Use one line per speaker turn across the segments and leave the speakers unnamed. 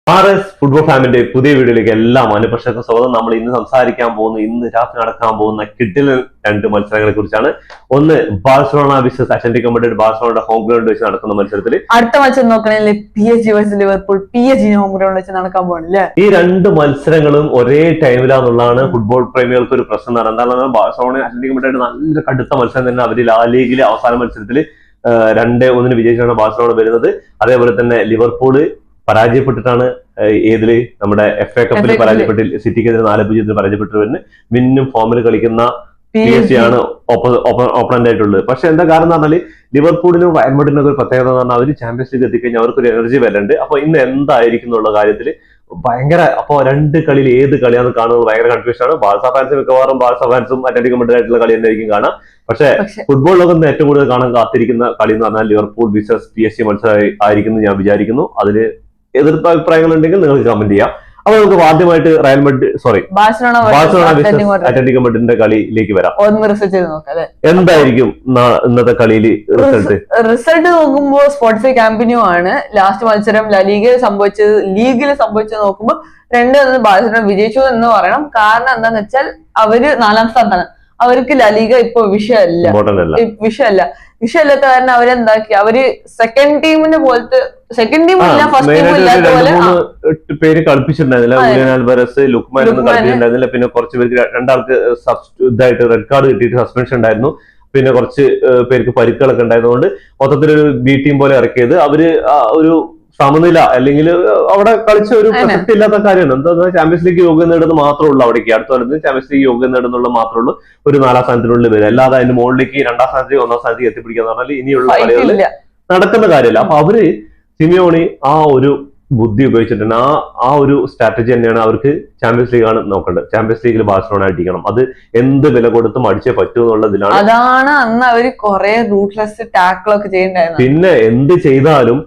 Football ഫാമിന്റെ പുതിയ വീഡിയോയിലേക്ക് എല്ലാ അനുപ്രേക്ഷകർക്കും സ്വാഗതം. നമ്മൾ ഇന്ന് സംസാരിക്കാൻ പോകുന്ന ഇന്ന് രാത്രി നടക്കാൻ പോകുന്ന കിഡിലൻ രണ്ട് മത്സരങ്ങളെ കുറിച്ചാണ്. ഒന്ന് ബാഴ്സലോണ വിസസ് അത്ലറ്റികോ മാഡ്രിഡ് ബാഴ്സലോണയുടെ ഹോം ഗ്രൗണ്ട് വെച്ച് നടക്കുന്ന മത്സരത്തിൽ
അടുത്ത മത്സരം നോക്കണമെങ്കിൽ PSG versus Liverpool PSG home ground വെച്ച് നടക്കാൻ പോകണില്ലേ.
ഈ രണ്ട് മത്സരങ്ങളും ഒരേ ടൈമിലാന്നുള്ളതാണ് ഫുട്ബോൾ പ്രേമികൾക്ക് ഒരു പ്രശ്നം. എന്താണ് ബാഴ്സലോണ അത്ലറ്റികോ മാഡ്രിഡ് നല്ല കടുത്ത മത്സരം തന്നെ. അവർ ലാ ലീഗിലെ അവസാന മത്സരത്തിൽ 2-1 വിജയിച്ചാണ് ബാഴ്സലോണ വരുന്നത്. അതേപോലെ തന്നെ ലിവർപൂള് പരാജയപ്പെട്ടിട്ടാണ് ഏതില് നമ്മുടെ FA കപ്പിൽ പരാജയപ്പെട്ട് സിറ്റിക്കെതിരെ 4-0 പരാജയപ്പെട്ടു വരുന്നത്. മിന്നും ഫോമിൽ കളിക്കുന്ന PSG ആണ് ഓപ്പണന്റ് ആയിട്ടുള്ളത്. പക്ഷെ എന്താ കാരണം എന്ന് പറഞ്ഞാൽ ലിവർപൂളിനും റയൽ മാഡ്രിഡിനും ഒരു പ്രത്യേകത എന്ന് പറഞ്ഞാൽ അവർ ചാമ്പ്യൻസ് ലീഗ് എത്തിക്കഴിഞ്ഞാൽ അവർക്കൊരു എനർജി വരുന്നുണ്ട്. അപ്പൊ ഇന്ന് എന്തായിരിക്കും എന്നുള്ള കാര്യത്തിൽ ഭയങ്കര രണ്ട് കളിയിൽ ഏത് കളിയാന്ന് കാണുന്നത് ഭയങ്കര കൺഫ്യൂഷൻ ആണ്. ബാഴ്സ ഫാൻസ് മിക്കവാറും ബാഴ്സ ഫാൻസും അത്ലറ്റികോ മാഡ്രിഡ് ആയിട്ടുള്ള കളി തന്നെയായിരിക്കും കാണാം. പക്ഷെ ഫുട്ബോൾ ലോകം ഏറ്റവും കൂടുതൽ കാണാൻ കാത്തിരിക്കുന്ന കളി എന്ന് പറഞ്ഞാൽ ലിവർപൂൾ വിസസ് PSG മത്സരം ആയിരിക്കും ഞാൻ വിചാരിക്കുന്നു. അതില് എതിർപ്പ് അഭിപ്രായങ്ങൾ ഉണ്ടെങ്കിൽ നിങ്ങൾക്ക് കമന്റ് ചെയ്യാം. അപ്പൊ നമുക്ക് ആദ്യമായിട്ട് റയൽ മാഡ്രിഡ് ബാഴ്സലോണ അത്ലറ്റികോ മാഡ്രിഡിന്റെ കളിയിലേക്ക് വരാം. എന്തായിരിക്കും ഇന്നത്തെ കളിയിൽ
റിസൾട്ട് നോക്കുമ്പോൾ സ്പോട്ടിഫൈ ക്യാമ്പന്യൂ ആണ് ലാസ്റ്റ് മത്സരം ലീഗിൽ സംഭവിച്ചത് നോക്കുമ്പോൾ 2-1 ബാഴ്സലോണ വിജയിച്ചു എന്ന് പറയണം. കാരണം എന്താന്ന് വെച്ചാൽ അവര് 4ാം സ്ഥാനത്താണ്. അവർക്ക് ലീഗ ഇപ്പൊ വിഷയമല്ലാത്ത കാരണം അവരെന്താക്കി, അവര് സെക്കൻഡ് ടീമിന്റെ പോലത്തെ സെക്കൻഡ് ടീം ഇല്ല ഫസ്റ്റ് ടീം ഇല്ലാത്ത പോലെ
പേര് കളിപ്പിച്ചിട്ടുണ്ടായിരുന്നില്ല. ലുക്മാൻ ഒന്നും കളിപ്പിച്ചിട്ടുണ്ടായിരുന്നില്ല. പിന്നെ കുറച്ച് പേർക്ക് രണ്ടാൾക്ക് ഇതായിട്ട് റെഡ് കാർഡ് കിട്ടിയിട്ട് സസ്പെൻഷൻ ഉണ്ടായിരുന്നു. പിന്നെ കുറച്ച് പേർക്ക് പരിക്കുകളൊക്കെ ഉണ്ടായതുകൊണ്ട് മൊത്തത്തിലൊരു ബി ടീം പോലെ ഇറക്കിയത്. അവര് ഒരു സമനില അല്ലെങ്കിൽ അവിടെ കളിച്ച ഒരു പ്രസക്തി ഇല്ലാത്ത കാര്യമാണ്. എന്താ ചാമ്പ്യൻസ് ലീഗ് യോഗ്യത നേടുന്നത് മാത്രമേ ഉള്ളൂ. അവിടേക്ക് അടുത്ത വരുന്നത് ചാമ്പ്യൻസ് ലീഗ് യോഗ്യത നേടുന്നുള്ള മാത്രമേ ഉള്ളൂ. ഒരു 4ാം സ്ഥാനത്തിനുള്ളിൽ വരും. അല്ലാതെ അതിന്റെ മുകളിലേക്ക് 2ാം സ്ഥാനത്തേക്ക് 1ാം സ്ഥാനത്തേക്ക് എത്തിപ്പിടിക്കാന്ന് പറഞ്ഞാൽ ഇനിയുള്ള കളികളിൽ നടക്കുന്ന കാര്യമല്ല. അപ്പൊ അവര് സിമിയോണി ആ ഒരു ബുദ്ധി ഉപയോഗിച്ചിട്ടുണ്ട്. ആ ഒരു സ്ട്രാറ്റജി തന്നെയാണ് അവർക്ക് ചാമ്പ്യൻസ് ലീഗ് ആണ് നോക്കേണ്ടത്. ചാമ്പ്യൻസ് ലീഗിൽ ബാഴ്സലോണ അടിക്കണം. അത് എന്ത് വില കൊടുത്തും അടിച്ചേ പറ്റൂ എന്നുള്ളതിലാണ്.
അതാണ് അന്ന് അവര് കുറെ റൂട്ട്ലെസ് ടാക്കിളൊക്കെ ചെയ്യണ്ടായിരുന്നു.
പിന്നെ എന്ത് ചെയ്താലും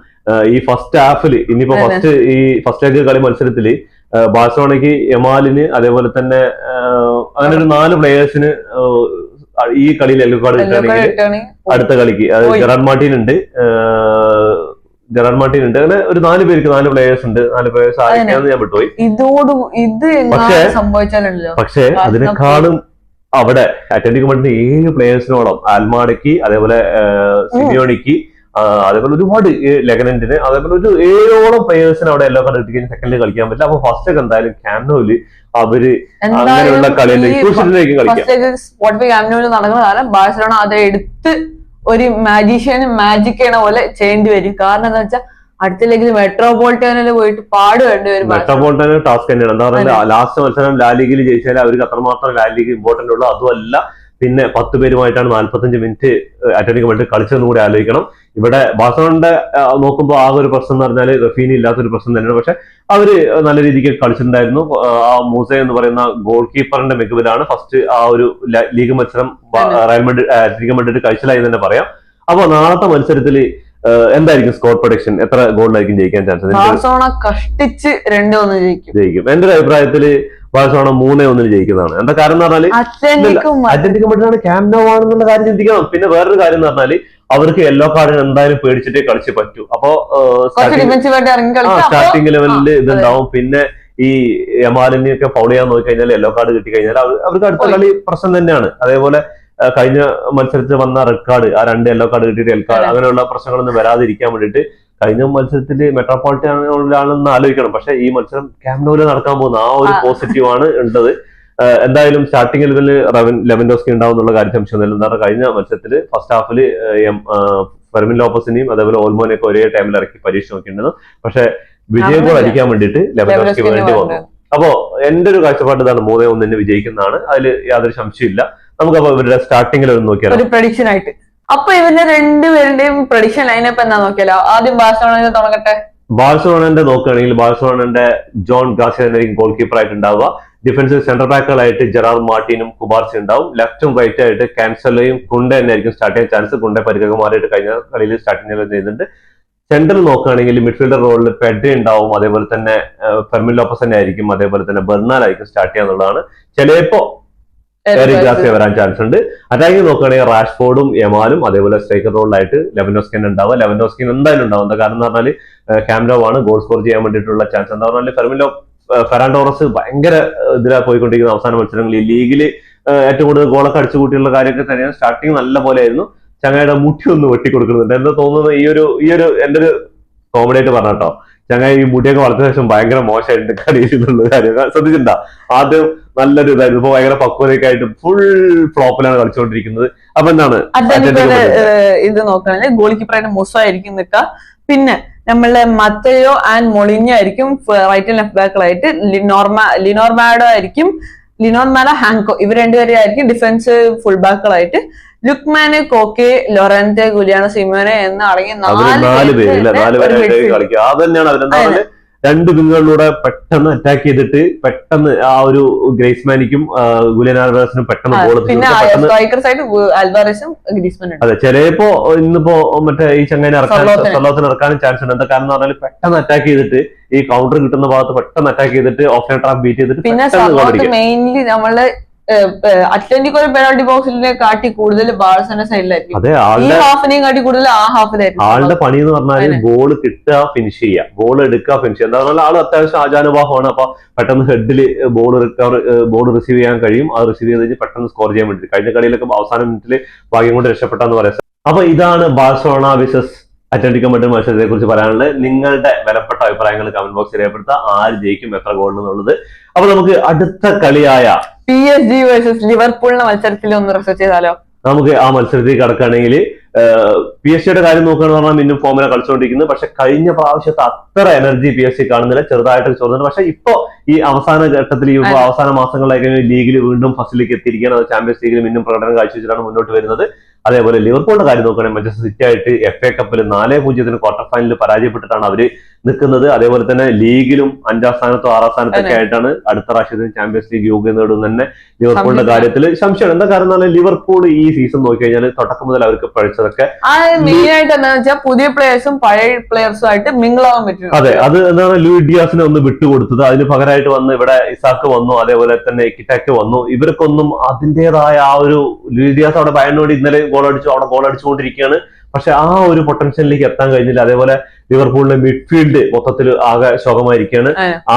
ഈ ഫസ്റ്റ് ഹാഫിൽ ഇനിയിപ്പോ ഫസ്റ്റ് ലെഗ് കളി മത്സരത്തില് ബാഴ്സലോണയ്ക്ക് യമാലിന് അതേപോലെ തന്നെ അങ്ങനെ ഒരു 4 പ്ലേയേഴ്സിന് ഈ കളിയിൽ യെല്ലോ കാർഡ് കിട്ടുകയാണെങ്കിൽ അടുത്ത കളിക്ക് ജെറാഡ് മാർട്ടിൻ ഉണ്ട് അങ്ങനെ ഒരു 4 പേർക്ക് 4 പ്ലേയേഴ്സ് ഉണ്ട്. 4 പ്ലേയേഴ്സ് ആയിരിക്കാന്ന് ഞാൻ വിട്ടുപോയി. പക്ഷേ അതിനേക്കാളും അവിടെ അത്ലറ്റികോ മാഡ്രിഡ് 7 പ്ലേയേഴ്സിനോളം ആൽമാഡയ്ക്ക് അതേപോലെ സിമിയോണിക്ക് അതേപോലെ ഒരുപാട് ലെഗനന്റിന് അതേപോലെ ഒരു 7ഓളം പ്ലേയേഴ്സിന് അവിടെ യെല്ലോ കാർഡ് കിട്ടി സെക്കൻഡിൽ കളിക്കാൻ പറ്റില്ല. അപ്പൊ ഫസ്റ്റ് ഒക്കെ എന്തായാലും ക്യാമ്നോയില് അവര് അങ്ങനെയുള്ള കളിയിലേക്ക്
കളിക്കാം നടക്കുന്ന കാലം ബാഴ്സലോണ അത് എടുത്ത് ഒരു മാജിക് ചെയ്യണ പോലെ ചെയ്യേണ്ടി വരും. കാരണം എന്താ വെച്ചാൽ അടുത്ത ലെഗിൽ മെട്രോപൊളിറ്റനിൽ പോയിട്ട് പാടുവേണ്ടി വരും.
മെട്രോപൊളിറ്റൻ ടാസ്ക് തന്നെയാണ്. എന്താ പറയുക, ലാസ്റ്റ് മത്സരം ലാ ലീഗിൽ ജയിച്ചാൽ അവർക്ക് അത്രമാത്രം ലാ ലീഗ് ഇമ്പോർട്ടന്റ് ഉള്ളൂ. അതുമല്ല, പിന്നെ 10 പേരുമായിട്ടാണ് 45 മിനിറ്റ് അത്ലറ്റികോ മാഡ്രിഡ് കളിച്ചതെന്ന് കൂടി ആലോചിക്കണം. ഇവിടെ ബാഴ്സലോണയുടെ നോക്കുമ്പോൾ ആകെ ഒരു പ്രശ്നം എന്ന് പറഞ്ഞാൽ റഫീനി ഇല്ലാത്തൊരു പ്രശ്നം തന്നെയാണ്. പക്ഷെ അവര് നല്ല രീതിക്ക് കളിച്ചിട്ടുണ്ടായിരുന്നു. ആ മൂസ എന്ന് പറയുന്ന ഗോൾ കീപ്പറിന്റെ മികവിലാണ് ഫസ്റ്റ് ആ ഒരു ലീഗ് മത്സരം റയൽ മാഡ്രിഡ് അത്ലറ്റികോ മാഡ്രിഡ് കഴിച്ചിലായി തന്നെ പറയാം. അപ്പൊ നാളത്തെ മത്സരത്തിൽ എന്തായിരിക്കും സ്കോർ പ്രൊഡിക്ഷൻ? എത്ര ഗോളിലായിരിക്കും ജയിക്കാൻ ചാൻസ്?
ബാഴ്സലോണ കഷ്ടിച്ച് 2-1
ജയിക്കും. എന്റെ ഒരു അഭിപ്രായത്തില് ബാഴ്സലോണ 3-1 ജയിക്കുന്നതാണ്. എന്താ കാരണം എന്ന് പറഞ്ഞാല് അത്ലറ്റികോ മാഡ്രിഡ് ക്യാമ്പ് നൗ ആണെന്നുള്ള കാര്യം ചിന്തിക്കണം. പിന്നെ വേറൊരു കാര്യം എന്ന് പറഞ്ഞാല് അവർക്ക് യെല്ലോ കാർഡിന് എന്തായാലും പേടിച്ചിട്ടേ കളിച്ച് പറ്റൂ. അപ്പോ സ്റ്റാർട്ടിംഗ് ലെവലിൽ ഇതുണ്ടാവും. പിന്നെ ഈ യമാലിനെയൊക്കെ ഫൗൾ ചെയ്യാൻ നോക്കി കഴിഞ്ഞാൽ യെല്ലോ കാർഡ് കിട്ടി കഴിഞ്ഞാൽ അവർക്ക് അടുത്ത കളി പ്രശ്നം തന്നെയാണ്. അതേപോലെ കഴിഞ്ഞ മത്സരത്തിൽ വന്ന റെഡ് കാർഡ്, ആ 2 യെല്ലോ കാർഡ് കിട്ടിയിട്ട് യെല്ലോ കാർഡ് അങ്ങനെയുള്ള പ്രശ്നങ്ങളൊന്നും വരാതിരിക്കാൻ വേണ്ടിയിട്ട് കഴിഞ്ഞ മത്സരത്തിൽ മെട്രോപൊളിറ്റനാണെന്ന് ആലോചിക്കണം. പക്ഷെ ഈ മത്സരം ക്യാമ്പ് നൗവിൽ നടക്കാൻ പോകുന്ന ആ ഒരു പോസിറ്റീവ് ആണ് ഉള്ളത്. എന്തായാലും സ്റ്റാർട്ടിംഗ് ലെവലിൽ ലെവൻഡോസ്കി ഉണ്ടാവും എന്നുള്ള കാര്യം സംശയമൊന്നുമില്ല. എന്താണ് കഴിഞ്ഞ മത്സരത്തിൽ ഫസ്റ്റ് ഹാഫിൽ ഫെർമിൻ ലോപ്പസിനെയും അതേപോലെ ഓൾമോനെയൊക്കെ ഒരേ ടൈമിൽ ഇറക്കി പരീക്ഷ നോക്കിയിട്ടുണ്ടായിരുന്നു. പക്ഷെ വിജയം ഗോൾ അടിക്കാൻ വേണ്ടിയിട്ട് ലെവൻഡോസ്കി വേണ്ടി വന്നു. അപ്പോ എന്റെ ഒരു കാഴ്ചപ്പാട് ഇതാണ്, 3-1 വിജയിക്കുന്നതാണ്. അതിൽ യാതൊരു സംശയമില്ല. നമുക്കപ്പോ ഇവരുടെ സ്റ്റാർട്ടിംഗിൽ ഒന്ന് നോക്കിയാൽ
ഒരു പ്രഡിക്ഷൻ ആയിട്ട്. അപ്പൊ ഇവരുടെ രണ്ടുപേരുടെയും പ്രഡിക്ഷൻ ലൈനപ്പ് എന്താ നോക്കിയാലോ? ആദ്യം ബാഴ്സലോണ തുടങ്ങട്ടെ.
ബാഴ്സലോണന്റെ നോക്കുകയാണെങ്കിൽ ബാഴ്സലോണന്റെ ജോൺ ഗാർസിയ ഗോൾ കീപ്പർ ആയിട്ട് ഉണ്ടാവുക. ഡിഫൻസീവ് സെന്റർ ബാക്കുകളായിട്ട് ജെറാഡ് മാർട്ടിനും കുബാർസി ഉണ്ടാവും. ലെഫ്റ്റും റൈറ്റും ആയിട്ട് കാൻസലോയും കുണ്ടെ തന്നെ ആയിരിക്കും സ്റ്റാർട്ട് ചെയ്യാൻ ചാൻസ്. കുണ്ടെ പരിക്കൊക്കെ മാറിയിട്ട് കഴിഞ്ഞ കളിയിൽ സ്റ്റാർട്ടിംഗ് ചെയ്യുന്നുണ്ട്. സെന്ററിൽ നോക്കുകയാണെങ്കിൽ മിഡ്ഫീൽഡർ റോളിൽ പെഡ്രി ഉണ്ടാവും. അതേപോലെ തന്നെ ഫെർമിൻ ലോപ്പസ് തന്നെ ആയിരിക്കും. അതേപോലെ തന്നെ ബെർണാൽ ആയിരിക്കും സ്റ്റാർട്ട് ചെയ്യാന്നുള്ളതാണ്. ചിലപ്പോ എറിക് ഗാർസിയ വരാൻ ചാൻസ് ഉണ്ട്. അറ്റാക്കിംഗ് നോക്കുകയാണെങ്കിൽ റാഷ്ഫോർഡും യമാലും അതേപോലെ സ്ട്രൈക്കർ റോളിലായിട്ട് ലെവൻഡോസ്കിൻ ഉണ്ടാവുക. ലെവൻഡോസ്കിൻ എന്തായാലും ഉണ്ടാവും. എന്താ കാരണം എന്ന് പറഞ്ഞാൽ ക്യാമ്പ് നൗ ആണ് ഗോൾ സ്കോർ ചെയ്യാൻ വേണ്ടിയിട്ടുള്ള ചാൻസ്. എന്താ പറഞ്ഞാൽ ഫെറാൻ ടോറസ് ഭയങ്കര ഇതിലാ പോയിക്കൊണ്ടിരിക്കുന്ന അവസാന മത്സരങ്ങളിൽ. ലീഗിൽ ഏറ്റവും കൂടുതൽ ഗോളൊക്കെ അടിച്ചു കൂട്ടിയുള്ള കാര്യമൊക്കെ തന്നെയാണ്. സ്റ്റാർട്ടിങ് നല്ല പോലെ ആയിരുന്നു. ചങ്ങായിയുടെ മുട്ടി ഒന്ന് വെട്ടിക്കൊടുക്കുന്നുണ്ട്. എന്താ തോന്നുന്നത്, ഈ ഒരു എന്റെ ഒരു കോമഡി ആയിട്ട് പറഞ്ഞോ, ചങ്ങായി ഈ മുടിയൊക്കെ വളർത്തിയ ശേഷം ഭയങ്കര മോശമായിട്ട് കളിയിലുള്ള കാര്യം ശ്രദ്ധിച്ചിട്ടുണ്ടാ. ആദ്യം നല്ലൊരു ഇതായിരുന്നു, ഇപ്പൊ ഭയങ്കര പക്വതയൊക്കെ ആയിട്ട് ഫുൾ ഫ്ലോപ്പിലാണ് കളിച്ചുകൊണ്ടിരിക്കുന്നത്. അപ്പൊ എന്താണ്
ഇത് നോക്കുകയാണെങ്കിൽ ഗോൾ കീപ്പറായിട്ട് മുസ ആയിരിക്കും നിൽക്കുക. പിന്നെ നമ്മളെ മത്തയോ ആൻഡ് മൊളിഞ്ഞോ ആയിരിക്കും റൈറ്റ് ആൻഡ് ലെഫ്റ്റ് ബാക്കുകളായിട്ട്. ലിനോർമാഡോ ഹാങ്കോ ഇവർ രണ്ടുപേരെ ആയിരിക്കും ഡിഫൻസ് ഫുൾ ബാക്കുകളായിട്ട്. ലുക്മാന്, കോക്കെ, ലൊറൻറ്റെ, ഗുലിയാനോ സിമോനെ എന്ന് അടങ്ങിയ
4 പേര് കളിക്കുക. അത് തന്നെയാണ് അവരെന്താണ് രണ്ട് വിങ്ങുകളിലൂടെ പെട്ടെന്ന് അറ്റാക്ക് ചെയ്തിട്ട് പെട്ടെന്ന് ആ ഒരു ഗ്രേസ്മാനിക്കും ഗുലിയൻ ആൽവാരസിനും പെട്ടെന്ന് ഗോൾ. അതെ, ചിലപ്പോ ഇന്നിപ്പോ മറ്റേ ഈ ചങ്ങനെ സൊലോത്തിന് ഇറക്കാനും ചാൻസ് ഉണ്ട്. എന്താ കാരണം എന്ന് പറഞ്ഞാൽ പെട്ടെന്ന് അറ്റാക്ക് ചെയ്തിട്ട് ഈ കൗണ്ടർ കിട്ടുന്ന ഭാഗത്ത് പെട്ടെന്ന് അറ്റാക്ക് ചെയ്തിട്ട് ഓഫ് ലൈൻ ട്രാപ്പ് ബീറ്റ് ചെയ്തിട്ട്
പിന്നെ മെയിൻലി നമ്മള് അറ്റ്ലന്റിക്കോ പെനാൾട്ടി ബോക്സിനെ കാട്ടി കൂടുതൽ ബാഴ്സന്റെ സൈഡിലായിരിക്കും. ഈ ഹാഫിനെയും കാട്ടി കൂടുതൽ ആ ഹാഫിലായിരിക്കും.
ആളുടെ പണി എന്ന് പറഞ്ഞാൽ ബോൾ കിട്ടുക, ഫിനിഷ് ചെയ്യുക, ബോൾ എടുക്കുക, ഫിനിഷ് ചെയ്യുക. എന്താ പറഞ്ഞാൽ ആള് അത്യാവശ്യം ആജാനുഭാവമാണ്. അപ്പൊ പെട്ടെന്ന് ഹെഡിൽ ബോൾ റിസീവ് ചെയ്യാൻ കഴിയും. അത് റിസീവ് ചെയ്ത് കഴിഞ്ഞ് പെട്ടെന്ന് സ്കോർ ചെയ്യാൻ വേണ്ടി കഴിഞ്ഞ കളിയിലൊക്കെ അവസാന മിനിറ്റിൽ ഭാഗ്യം കൊണ്ട് രക്ഷപ്പെട്ടെന്ന് പറയാം. അപ്പൊ ഇതാണ് ബാഴ്സലോണ വിസസ് അത്ലറ്റിക്കോ മഡ്രിഡ് മത്സരത്തെ കുറിച്ച് പറയാനുള്ളത്. നിങ്ങളുടെ വിലപ്പെട്ട അഭിപ്രായങ്ങൾ കമന്റ് ബോക്സിൽ രേഖപ്പെടുത്തുക. ആര് ജയിക്കും, എത്ര ഗോൾ എന്നുള്ളത്. അപ്പൊ നമുക്ക് അടുത്ത കളിയായ
PSG വേഴ്സസ് ലിവർപൂളിന്റെ മത്സരത്തിൽ ഒന്ന് റിസർച്ച് ചെയ്താലോ?
നമുക്ക് ആ മത്സരത്തിൽ കടക്കുകയാണെങ്കിൽ PSG കാര്യം നോക്കുകയാണെന്ന് പറഞ്ഞാൽ മിന്നും ഫോമിലാണ് കളിച്ചുകൊണ്ടിരിക്കുന്നത്. പക്ഷെ കഴിഞ്ഞ പ്രാവശ്യത്തെ അത്ര എനർജി PSG കാണുന്നില്ല, ചെറുതായിട്ട് ചോർന്നുണ്ട്. പക്ഷെ ഇപ്പൊ ഈ അവസാന ഘട്ടത്തിൽ ഈ അവസാന മാസങ്ങളിലായി ലീഗിൽ വീണ്ടും ഫസ്റ്റിലേക്ക് എത്തിയിരിക്കുകയാണ്. അത് ചാമ്പ്യൻസ് ലീഗിൽ മിന്നും പ്രകടനം കാഴ്ചവെച്ചിട്ടാണ് മുന്നോട്ട് വരുന്നത്. അതേപോലെ ലിവർപൂളിന്റെ കാര്യം നോക്കുകയാണെങ്കിൽ മാഞ്ചസ്റ്റർ സിറ്റി ആയിട്ട് FA കപ്പിൽ 4-0 ക്വാർട്ടർ ഫൈനലിൽ പരാജയപ്പെട്ടിട്ടാണ് അവര് നിൽക്കുന്നത്. അതേപോലെ തന്നെ ലീഗിലും 5ാം സ്ഥാനത്തോ 6ാം സ്ഥാനത്തൊക്കെ ആയിട്ടാണ് അടുത്ത പ്രാവശ്യത്തിന് ചാമ്പ്യൻസ് ലീഗ് യോഗ്യത നേടും തന്നെ ലിവർപൂളിന്റെ കാര്യത്തിൽ സംശയമാണ്. എന്താ കാരണം എന്ന് പറഞ്ഞാൽ ലിവർപൂൾ ഈ സീസൺ നോക്കി കഴിഞ്ഞാൽ തുടക്കം മുതൽ അവർക്ക് പഴിച്ചതൊക്കെ
മെയിൻ ആയിട്ട് എന്താണെന്ന് വെച്ചാൽ പുതിയ പ്ലേയേഴ്സും പഴയ പ്ലേയേഴ്സും ആയിട്ട് മിങ്കിളാവാൻ പറ്റും.
അതെ, അത് എന്താണ് ലൂയിസ് ഡിയാസിനെ ഒന്ന് വിട്ടുകൊടുത്തത്. അതിന് പകരമായിട്ട് വന്ന് ഇവിടെ ഇസാക്ക് വന്നു, അതേപോലെ തന്നെ കിറ്റാക്ക് വന്നു. ഇവർക്കൊന്നും അതിന്റേതായ ആ ഒരു ലൂയിസ് ഡിയാസ് അവിടെ ബയറിനോട് ഇന്നലെ അവിടെ ഗോൾ അടിച്ചുകൊണ്ടിരിക്കുകയാണ്. പക്ഷെ ആ ഒരു പൊട്ടൻഷ്യലിലേക്ക് എത്താൻ കഴിഞ്ഞില്ല. അതേപോലെ ലിവർപൂളിന്റെ മിഡ്ഫീൽഡ് മൊത്തത്തിൽ ആകെ ശോകമായിരിക്കുകയാണ്.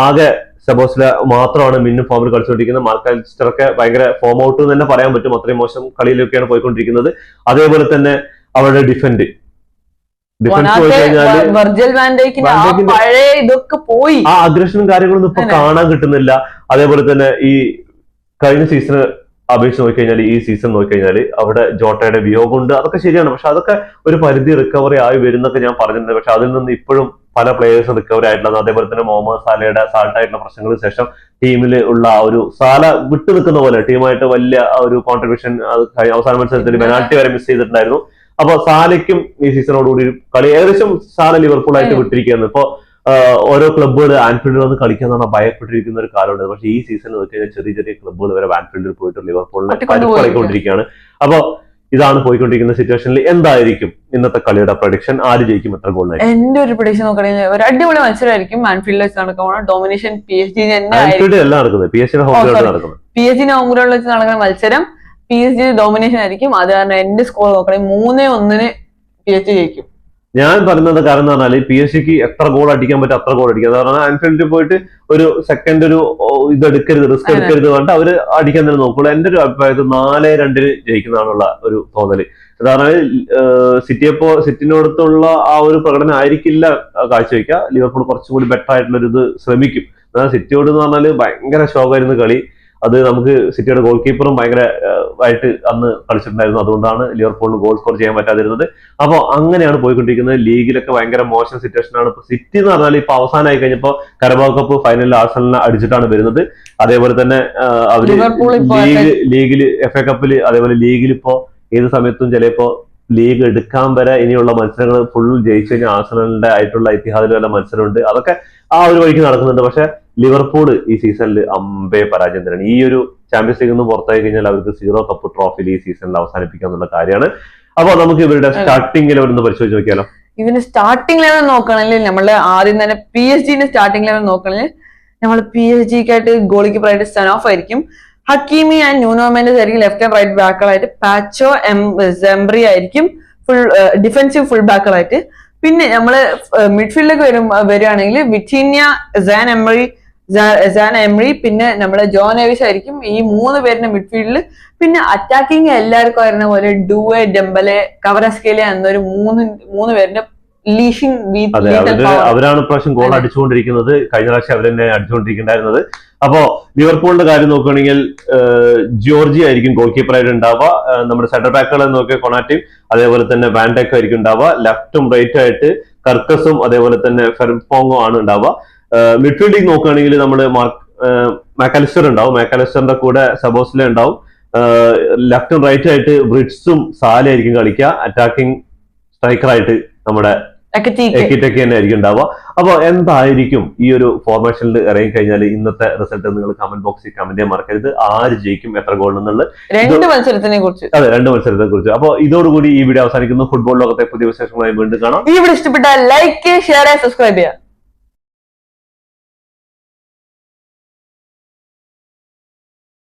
ആകെ സെബോസ്ല മാത്രമാണ് മിന്നും ഫോമിൽ കളിച്ചുകൊണ്ടിരിക്കുന്നത്. മാർക്കൽസ്റ്ററൊക്കെ ഭയങ്കര ഫോം ഔട്ട് എന്ന് തന്നെ പറയാൻ പറ്റും. അത്രയും മോശം കളിയിലൊക്കെയാണ് പോയിക്കൊണ്ടിരിക്കുന്നത്. അതേപോലെ തന്നെ അവരുടെ ഡിഫൻസ് പോയി കഴിഞ്ഞാൽ ആ അഗ്രഷനും കാര്യങ്ങളൊന്നും ഇപ്പൊ കാണാൻ കിട്ടുന്നില്ല. അതേപോലെ തന്നെ ഈ കഴിഞ്ഞ സീസണ് അപേക്ഷിച്ച് നോക്കിക്കഴിഞ്ഞാൽ ഈ സീസൺ നോക്കിക്കഴിഞ്ഞാൽ അവിടെ ജോട്ടയുടെ വിയോഗമുണ്ട്. അതൊക്കെ ശരിയാണ്. പക്ഷെ അതൊക്കെ ഒരു പരിധി റിക്കവറി ആയി വരുന്നൊക്കെ ഞാൻ പറഞ്ഞിട്ടുണ്ട്. പക്ഷെ അതിൽ നിന്ന് ഇപ്പോഴും പല പ്ലേയേഴ്സും റിക്കവറി ആയിട്ടുള്ളത്. അതേപോലെ തന്നെ മുഹമ്മദ് സാലയുടെ സാൾട്ടായിട്ടുള്ള പ്രശ്നങ്ങൾക്ക് ശേഷം ടീമിൽ ഉള്ള ആ ഒരു സാല വിട്ടു നിൽക്കുന്ന പോലെ ടീമായിട്ട് വലിയ ഒരു കോൺട്രിബ്യൂഷൻ അവസാന മത്സരത്തിൽ പെനാൽറ്റി വരെ മിസ് ചെയ്തിട്ടുണ്ടായിരുന്നു. അപ്പൊ സാലയ്ക്കും ഈ സീസണോടുകൂടി കളി ഏകദേശം സാല ലിവർപൂൾ ആയിട്ട് വിട്ടിരിക്കുകയാണ്. ഇപ്പൊ ഓരോ ക്ലബ്ബുകൾ ആൻഫീൽഡിൽ വന്ന് കളിക്കാൻ ഭയപ്പെട്ടിരിക്കുന്ന ഒരു കാലമുണ്ട്. പക്ഷെ ഈ സീസണിൽ നോക്കി കഴിഞ്ഞാൽ ചെറിയ ചെറിയ ക്ലബ്ബുകൾ വരെ ആൻഫീൽഡിൽ പോയിട്ട് ലിവർപൂളിനെ കളിക്കൊണ്ടിരിക്കുകയാണ്. അപ്പൊ ഇതാണ് പോയിക്കൊണ്ടിരിക്കുന്ന സിറ്റുവേഷനിൽ എന്തായിരിക്കും ഇന്നത്തെ കളിയുടെ പ്രഡിക്ഷൻ? ആര് ജയിക്കും, എത്ര ഗോൾ?
എന്റെ ഒരു പ്രഡിക്ഷൻ നോക്കുകയാണെങ്കിൽ ഒരു അടിപൊളി മത്സരമായിരിക്കും. ആൻഫീൽഡിൽ വെച്ച് നടക്കുന്ന ഡോമിനേഷൻ PSG
എല്ലാം നടക്കുന്നത്. PSG
ഹോം വെച്ച് നടക്കുന്ന മത്സരം PSG ഡോമിനേഷൻ ആയിരിക്കും. അത് കാരണം എന്റെ സ്കോർ നോക്കുകയാണെങ്കിൽ 3-1 PSG ജയിക്കും.
ഞാൻ പറയുന്നത് കാരണം എന്ന് പറഞ്ഞാൽ PSG എത്ര ഗോൾ അടിക്കാൻ പറ്റും അത്ര ഗോൾ അടിക്കുക. കാരണം ആൻഫീൽഡിൽ പോയിട്ട് ഒരു സെക്കൻഡ് ഒരു ഇതെടുക്കരുത്, റിസ്ക് എടുക്കരുത് പറഞ്ഞിട്ട് അവര് അടിക്കാൻ തന്നെ നോക്കുള്ളൂ. എന്റെ ഒരു അഭിപ്രായത്തിൽ 4-2 ജയിക്കുന്നതാണുള്ള ഒരു തോന്നല്. കാരണം സിറ്റിനോടത്തുള്ള ആ ഒരു പ്രകടനം ആയിരിക്കില്ല കാഴ്ചവെക്കുക. ലിവർപൂൾ കുറച്ചും കൂടി ബെറ്റർ ആയിട്ടുള്ള ഒരു ഇത് ശ്രമിക്കും. സിറ്റിയോട് എന്ന് പറഞ്ഞാൽ ഭയങ്കര ഷോക്കായിരുന്നു കളി. അത് നമുക്ക് സിറ്റിയുടെ ഗോൾ കീപ്പറും ഭയങ്കര ആയിട്ട് അന്ന് കളിച്ചിട്ടുണ്ടായിരുന്നു. അതുകൊണ്ടാണ് ലിവർപൂളിന് ഗോൾ സ്കോർ ചെയ്യാൻ പറ്റാതിരുന്നത്. അപ്പോൾ അങ്ങനെയാണ് പോയിക്കൊണ്ടിരിക്കുന്നത്. ലീഗിലൊക്കെ ഭയങ്കര മോശം സിറ്റുവേഷൻ ആണ്. ഇപ്പൊ സിറ്റി എന്ന് പറഞ്ഞാൽ ഇപ്പൊ അവസാനമായി കഴിഞ്ഞപ്പോൾ കരബാവ് കപ്പ് ഫൈനലിൽ ആഴ്സണലിനെ അടിച്ചിട്ടാണ് വരുന്നത്. അതേപോലെ തന്നെ അവര് ലീഗിൽ FA കപ്പിൽ അതേപോലെ ലീഗിൽ ഇപ്പോ ഏത് സമയത്തും ചിലപ്പോ ലീഗ് എടുക്കാൻ വരെ ഇനിയുള്ള മത്സരങ്ങൾ ഫുൾ ജയിച്ചു കഴിഞ്ഞാൽ ആഴ്സണലിന്റെ ആയിട്ടുള്ള ഇത്തിഹാദിൽ വല്ല മത്സരമുണ്ട്. അതൊക്കെ ആ ഒരു വഴിക്ക് നടക്കുന്നുണ്ട്. പക്ഷെ ലിവർപൂൾ ഈ സീസണിൽ അമ്പേ പരാജയം തന്നെയാണ്. ഈ ഒരു ചാമ്പ്യൻസ് ലീഗിൽ നിന്ന് പുറത്തായി കഴിഞ്ഞാൽ അവർക്ക് 0 കപ്പ് ട്രോഫിയിൽ ഈ സീസണിൽ അവസാനിപ്പിക്കാന്നുള്ള കാര്യമാണ്. അപ്പോൾ നമുക്ക് ഇവരുടെ സ്റ്റാർട്ടിംഗ് ലെവൽ ഒന്ന് പരിശോധിച്ച് നോക്കിയാലോ?
ഇതിന് സ്റ്റാർട്ടിംഗ് ലെവൽ നോക്കുകയാണെങ്കിൽ നമ്മള് ആദ്യം തന്നെ PSG സ്റ്റാർട്ടിംഗ് ലെവൽ നോക്കുകയാണെങ്കിൽ നമ്മൾ PSG ക്കായിട്ട് ഗോൾ കീപ്പറായിട്ട് സനോഫ് ആയിരിക്കും. ഹക്കീമി ആൻഡ് ന്യൂനോ മെൻഡസ് ആയിരിക്കും ലെഫ്റ്റ് ആൻഡ് റൈറ്റ് ബാക്കുകളായിട്ട്. പാച്ചോ സെംബ്രി ആയിരിക്കും ഫുൾ ഡിഫൻസീവ് ഫുൾ ബാക്കുകളായിട്ട്. പിന്നെ നമ്മള് മിഡ്ഫീൽഡിലേക്ക് വരികയാണെങ്കിൽ വിറ്റീന്യ, സാൻ എംറി, പിന്നെ നമ്മുടെ ജോൺ എവിസ് ആയിരിക്കും ഈ 3 പേരുടെ മിഡ്ഫീൽഡിൽ. പിന്നെ അറ്റാക്കിങ് എല്ലാവർക്കും അറിയുന്ന പോലെ ഡുവെ, ഡെംബലെ, കവറസ്കേലിയ എന്നൊരു 3 പേരുടെ
അവരാണ് ഇപ്രാവശ്യം ഗോൾ അടിച്ചുകൊണ്ടിരിക്കുന്നത്. കഴിഞ്ഞ പ്രാവശ്യം അവർ തന്നെ അടിച്ചുകൊണ്ടിരിക്കുന്നുണ്ടായിരുന്നത്. അപ്പോ ലിവർപൂളിന്റെ കാര്യം നോക്കുകയാണെങ്കിൽ ജോർജി ആയിരിക്കും ഗോൾ കീപ്പറായിട്ട് ഉണ്ടാവുക. നമ്മുടെ സെന്റർ ബാക്കുകളെ നോക്കിയ കൊണാറ്റയും അതേപോലെ തന്നെ വാൻഡേക്കും ആയിരിക്കും ഉണ്ടാവുക. ലെഫ്റ്റും റൈറ്റും ആയിട്ട് കർക്കസും അതേപോലെ തന്നെ ഫെർപോങ്ങും ആണ് ഉണ്ടാവുക. മിഡ്ഫീൽഡിൽ നോക്കുകയാണെങ്കിൽ നമ്മള് മാക്കാലിസ്റ്റർ ഉണ്ടാവും. മാക്കാലിസ്റ്ററിന്റെ കൂടെ സബോസ്ലെ ഉണ്ടാവും. ലെഫ്റ്റും റൈറ്റും ആയിട്ട് ബ്രിഡ്സും സാല ആയിരിക്കും കളിക്കുക. അറ്റാക്കിംഗ് സ്ട്രൈക്കറായിട്ട് നമ്മുടെ എക്കിറ്റൊക്കെ തന്നെ ആയിരിക്കും ഉണ്ടാവുക. അപ്പൊ എന്തായിരിക്കും ഈ ഒരു ഫോർമേഷനിൽ ഇറങ്ങി കഴിഞ്ഞാൽ ഇന്നത്തെ റിസൾട്ട് നിങ്ങൾ കമന്റ് ബോക്സിൽ കമന്റ് ചെയ്യാൻ മറക്കരുത്. ആര് ജയിക്കും, എത്ര ഗോൾ എന്നുള്ളത്
2 മത്സരത്തിനെ കുറിച്ച്.
അതെ, 2 മത്സരത്തെ കുറിച്ച്. അപ്പൊ ഇതോടുകൂടി ഈ വീഡിയോ അവസാനിക്കുന്നു. ഫുട്ബോൾ ലോകത്തെ പുതിയ വിശേഷങ്ങളുമായി വീണ്ടും കാണാം.
ഈ വീഡിയോ ഇഷ്ടപ്പെട്ടാൽ ലൈക്ക്, ഷെയർ, സബ്സ്ക്രൈബ് ചെയ്യുക.